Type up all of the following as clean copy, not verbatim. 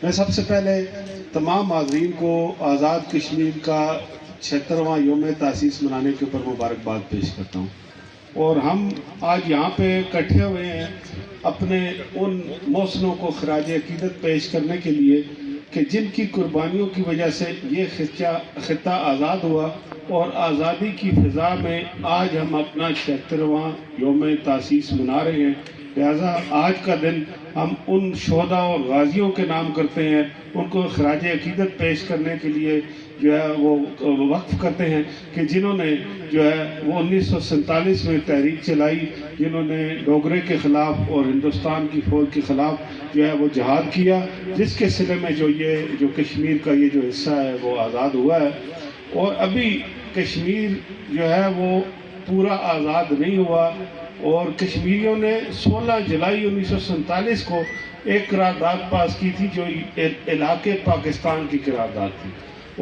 میں سب سے پہلے تمام حاضرین کو آزاد کشمیر کا 76واں یوم تاسیس منانے کے اوپر مبارکباد پیش کرتا ہوں۔ اور ہم آج یہاں پہ اکٹھے ہوئے ہیں اپنے ان محسنوں کو خراج عقیدت پیش کرنے کے لیے کہ جن کی قربانیوں کی وجہ سے یہ خطہ آزاد ہوا، اور آزادی کی فضا میں آج ہم اپنا 76واں یوم تاسیس منا رہے ہیں۔ لہٰذا آج کا دن ہم ان شہداء اور غازیوں کے نام کرتے ہیں، ان کو خراج عقیدت پیش کرنے کے لیے جو ہے وہ وقف کرتے ہیں کہ جنہوں نے جو ہے وہ 1947 میں تحریک چلائی، جنہوں نے ڈوگرے کے خلاف اور ہندوستان کی فوج کے خلاف جو ہے وہ جہاد کیا، جس کے صلے میں جو کشمیر کا یہ جو حصہ ہے وہ آزاد ہوا ہے۔ اور ابھی کشمیر جو ہے وہ پورا آزاد نہیں ہوا، اور کشمیریوں نے 16 جولائی 1947 کو ایک قرارداد پاس کی تھی جو علاقے پاکستان کی قرارداد تھی،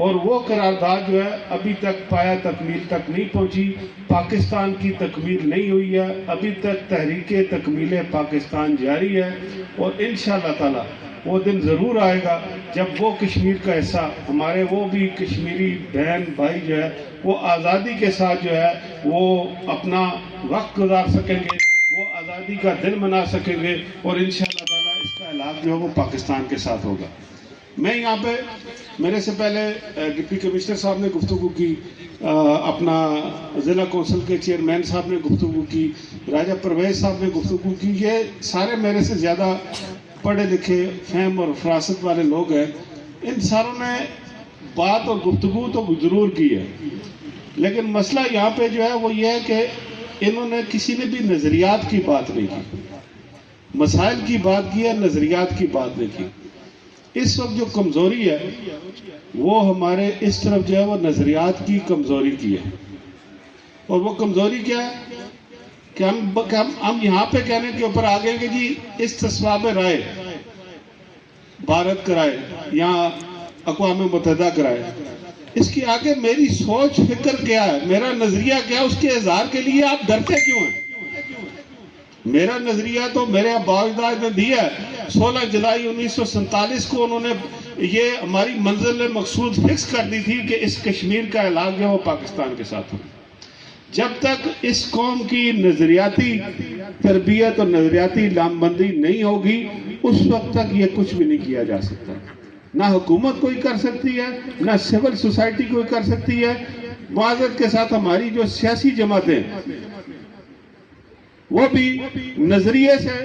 اور وہ قرارداد جو ہے ابھی تک پایا تکمیل تک نہیں پہنچی، پاکستان کی تکمیل نہیں ہوئی ہے، ابھی تک تحریک تکمیل پاکستان جاری ہے۔ اور انشاءاللہ تعالی وہ دن ضرور آئے گا جب وہ کشمیر کا حصہ ہمارے وہ بھی کشمیری بہن بھائی جو ہے وہ آزادی کے ساتھ جو ہے وہ اپنا وقت گزار سکیں گے، وہ آزادی کا دن منا سکیں گے، اور انشاءاللہ تعالی اس کا علاج جو ہے وہ پاکستان کے ساتھ ہوگا۔ میں یہاں پہ میرے سے پہلے ڈپٹی کمشنر صاحب نے گفتگو کی، اپنا ضلع کونسل کے چیئرمین صاحب نے گفتگو کی، راجہ پرویز صاحب نے گفتگو کی، یہ سارے میرے سے زیادہ پڑھے لکھے فہم اور فراست والے لوگ ہیں۔ ان ساروں نے بات اور گفتگو تو ضرور کی ہے، لیکن مسئلہ یہاں پہ جو ہے وہ یہ ہے کہ انہوں نے کسی نے بھی نظریات کی بات نہیں کی، مسائل کی بات کی ہے، نظریات کی بات نہیں کی۔ اس وقت جو کمزوری ہے وہ ہمارے اس طرف جو ہے وہ نظریات کی کمزوری کی ہے، اور وہ کمزوری کیا ہے کہ ہم یہاں پہ کہنے کے اوپر آگے کہ جی استصواب رائے بھارت کرائے یا اقوام متحدہ کرائے، اس کی آگے میری سوچ فکر کیا ہے، میرا نظریہ کیا ہے، اس کے اظہار کے لیے آپ ڈرتے کیوں ہیں؟ میرا نظریہ تو میرے آباء و اجداد نے دیا ہے۔ 16 جولائی 1947 کو انہوں نے یہ ہماری منزل مقصود فکس کر دی تھی کہ اس کشمیر کا علاقہ وہ پاکستان کے ساتھ ہو۔ جب تک اس قوم کی نظریاتی تربیت اور نظریاتی لام بندی نہیں ہوگی، اس وقت تک یہ کچھ بھی نہیں کیا جا سکتا۔ نہ حکومت کوئی کر سکتی ہے، نہ سول سوسائٹی کوئی کر سکتی ہے۔ معذرت کے ساتھ ہماری جو سیاسی جماعتیں وہ بھی نظریے سے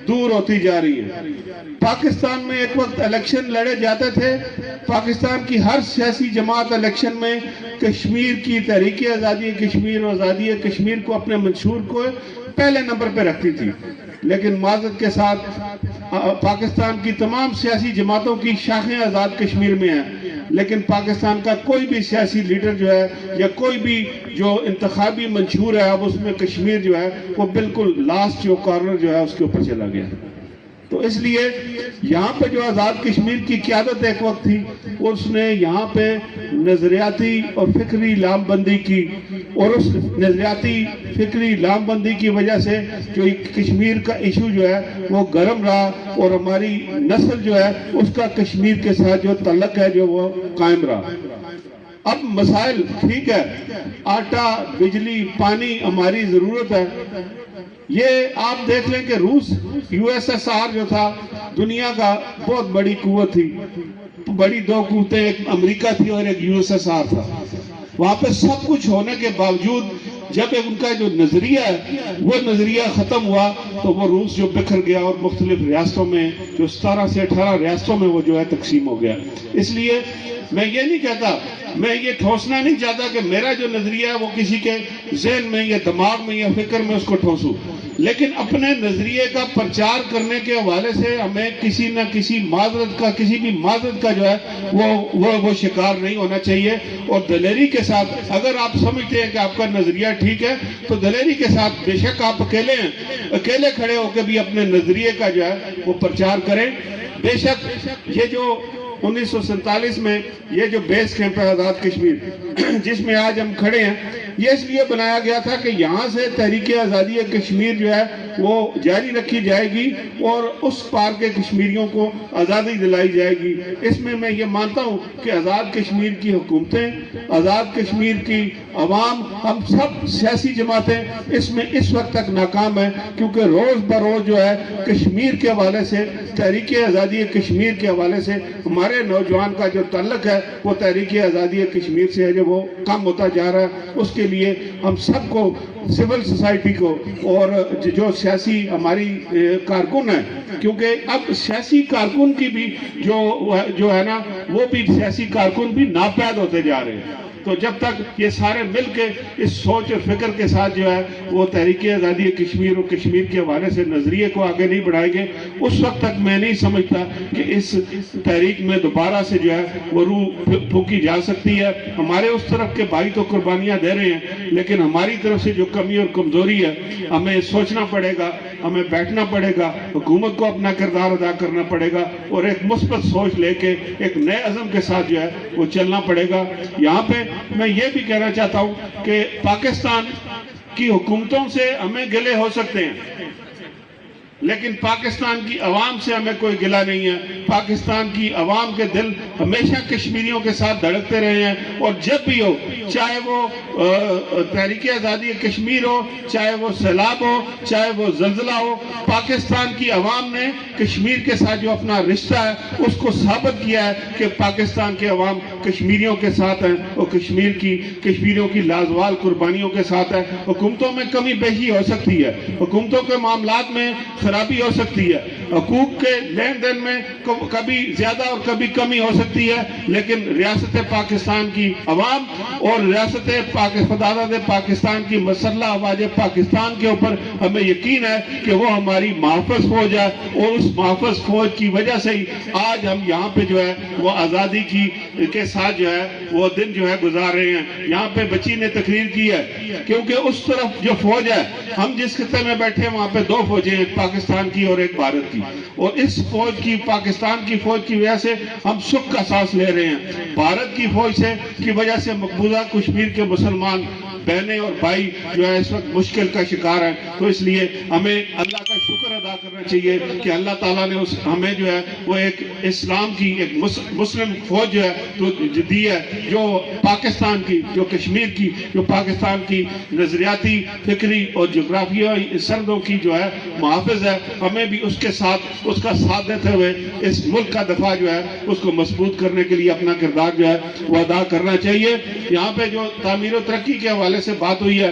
دور ہوتی جا رہی ہیں۔ پاکستان میں ایک وقت الیکشن لڑے جاتے تھے، پاکستان کی ہر سیاسی جماعت الیکشن میں کشمیر کی تحریک آزادی کشمیر اور آزادی کشمیر کو اپنے منشور کو پہلے نمبر پہ رکھتی تھی، لیکن معذرت کے ساتھ پاکستان کی تمام سیاسی جماعتوں کی شاخیں آزاد کشمیر میں ہیں، لیکن پاکستان کا کوئی بھی سیاسی لیڈر جو ہے یا کوئی بھی جو انتخابی منشور ہے اب اس میں کشمیر جو ہے وہ بالکل لاسٹ جو کارنر جو ہے اس کے اوپر چلا گیا۔ تو اس لیے یہاں پہ جو آزاد کشمیر کی قیادت ایک وقت تھی، اس نے یہاں پہ نظریاتی اور فکری لام بندی کی، اور اس نظریاتی فکری لام بندی کی وجہ سے جو کشمیر کا ایشو جو ہے وہ گرم رہا، اور ہماری نسل جو ہے اس کا کشمیر کے ساتھ جو تعلق ہے جو وہ قائم رہا۔ اب مسائل ٹھیک ہے، آٹا، بجلی، پانی ہماری ضرورت ہے۔ یہ آپ دیکھ لیں کہ روس USSR جو تھا دنیا کا بہت بڑی قوت تھی، بڑی دو قوتیں، ایک امریکہ تھی اور ایک USSR تھا۔ وہاں پہ سب کچھ ہونے کے باوجود جب ان کا جو نظریہ ہے وہ نظریہ ختم ہوا تو وہ روس جو بکھر گیا اور مختلف ریاستوں میں جو 17 سے 18 ریاستوں میں وہ جو ہے تقسیم ہو گیا۔ اس لیے میں یہ نہیں کہتا، میں یہ ٹھوسنا نہیں چاہتا کہ میرا جو نظریہ ہے وہ کسی کے ذہن میں یا دماغ میں یا فکر میں اس کو ٹھوسوں، لیکن اپنے نظریے کا پرچار کرنے کے حوالے سے ہمیں کسی نہ کسی معذرت کا، کسی بھی معذرت کا جو ہے وہ شکار نہیں ہونا چاہیے، اور دلیری کے ساتھ اگر آپ سمجھتے ہیں کہ آپ کا نظریہ ٹھیک ہے تو دلیری کے ساتھ بے شک آپ اکیلے ہیں، اکیلے کھڑے ہو کے بھی اپنے نظریے کا جو ہے وہ پرچار کریں۔ بے شک یہ جو 1947 میں یہ جو بیس کیمپ ہے آزاد کشمیر جس میں آج ہم کھڑے ہیں، یہ اس لیے بنایا گیا تھا کہ یہاں سے تحریک آزادی کشمیر جو ہے وہ جاری رکھی جائے گی اور اس پار کے کشمیریوں کو آزادی دلائی جائے گی۔ اس میں یہ مانتا ہوں کہ آزاد کشمیر کی حکومتیں، آزاد کشمیر کی عوام، ہم سب سیاسی جماعتیں اس میں اس وقت تک ناکام ہیں، کیونکہ روز بروز جو ہے کشمیر کے حوالے سے، تحریک آزادی کشمیر کے حوالے سے ہمارے نوجوان کا جو تعلق ہے وہ تحریک آزادی کشمیر سے ہے، جو وہ کم ہوتا جا رہا ہے۔ اس کے لیے ہم سب کو، سول سوسائٹی کو اور جو سیاسی ہماری کارکن ہیں، کیونکہ اب سیاسی کارکن کی بھی جو ہے نا، وہ بھی سیاسی کارکن بھی ناپید ہوتے جا رہے ہیں۔ تو جب تک یہ سارے مل کے اس سوچ اور فکر کے ساتھ جو ہے وہ تحریک آزادی کشمیر اور کشمیر کے حوالے سے نظریے کو آگے نہیں بڑھائیں گے، اس وقت تک میں نہیں سمجھتا کہ اس تحریک میں دوبارہ سے جو ہے وہ روح پھونکی جا سکتی ہے۔ ہمارے اس طرف کے بھائی تو قربانیاں دے رہے ہیں، لیکن ہماری طرف سے جو کمی اور کمزوری ہے، ہمیں سوچنا پڑے گا، ہمیں بیٹھنا پڑے گا، حکومت کو اپنا کردار ادا کرنا پڑے گا اور ایک مثبت سوچ لے کے ایک نئے عزم کے ساتھ جو ہے وہ چلنا پڑے گا۔ یہاں پہ میں یہ بھی کہنا چاہتا ہوں کہ پاکستان کی حکومتوں سے ہمیں گلے ہو سکتے ہیں، لیکن پاکستان کی عوام سے ہمیں کوئی گلہ نہیں ہے۔ پاکستان کی عوام کے دل ہمیشہ کشمیریوں کے ساتھ دھڑکتے رہے ہیں، اور جب بھی ہو، چاہے وہ تحریک آزادی کشمیر ہو، چاہے وہ سیلاب ہو، چاہے وہ زلزلہ ہو، پاکستان کی عوام نے کشمیر کے ساتھ جو اپنا رشتہ ہے اس کو ثابت کیا ہے کہ پاکستان کے عوام کشمیریوں کے ساتھ ہیں اور کشمیریوں کی لازوال قربانیوں کے ساتھ ہے۔ حکومتوں میں کمی بیشی ہو سکتی ہے، حکومتوں کے معاملات میں خرابی ہو سکتی ہے، حقوق کے لین دین میں کبھی زیادہ اور کبھی کمی ہو سکتی ہے، لیکن ریاست پاکستان کی عوام اور ریاست پاکستان کی مسلح افواج پاکستان کے اوپر ہمیں یقین ہے کہ وہ ہماری محافظ فوج ہے، اور اس محافظ فوج کی وجہ سے ہی آج ہم یہاں پہ جو ہے وہ آزادی کے ساتھ جو ہے وہ دن جو ہے گزار رہے ہیں۔ یہاں پہ بچی نے تقریر کی ہے، کیونکہ اس طرف جو فوج ہے، ہم جس خطے میں بیٹھے ہیں وہاں پہ دو فوجیں ہیں، پاکستان کی اور ایک بھارت کی، اور اس فوج کی، پاکستان کی فوج کی وجہ سے ہم سکھ کا سانس لے رہے ہیں۔ بھارت کی فوج سے کی وجہ سے مقبوضہ کشمیر کے مسلمان بہنیں اور بھائی جو ہے اس وقت مشکل کا شکار ہیں۔ تو اس لیے ہمیں اللہ کا شکر ادا کرنا چاہیے کہ اللہ تعالیٰ نے ہمیں جو ہے وہ ایک اسلام کی، ایک مسلم فوج جو ہے تو دی ہے، جو پاکستان کی، جو کشمیر کی، جو پاکستان کی نظریاتی، فکری اور جغرافیائی سرحدوں کی جو ہے محافظ ہے۔ ہمیں بھی اس کے ساتھ، اس کا ساتھ دیتے ہوئے اس ملک کا دفاع جو ہے اس کو مضبوط کرنے کے لیے اپنا کردار جو ہے وہ ادا کرنا چاہیے۔ یہاں پہ جو تعمیر و ترقی کے حوالے سے بات ہوئی ہے،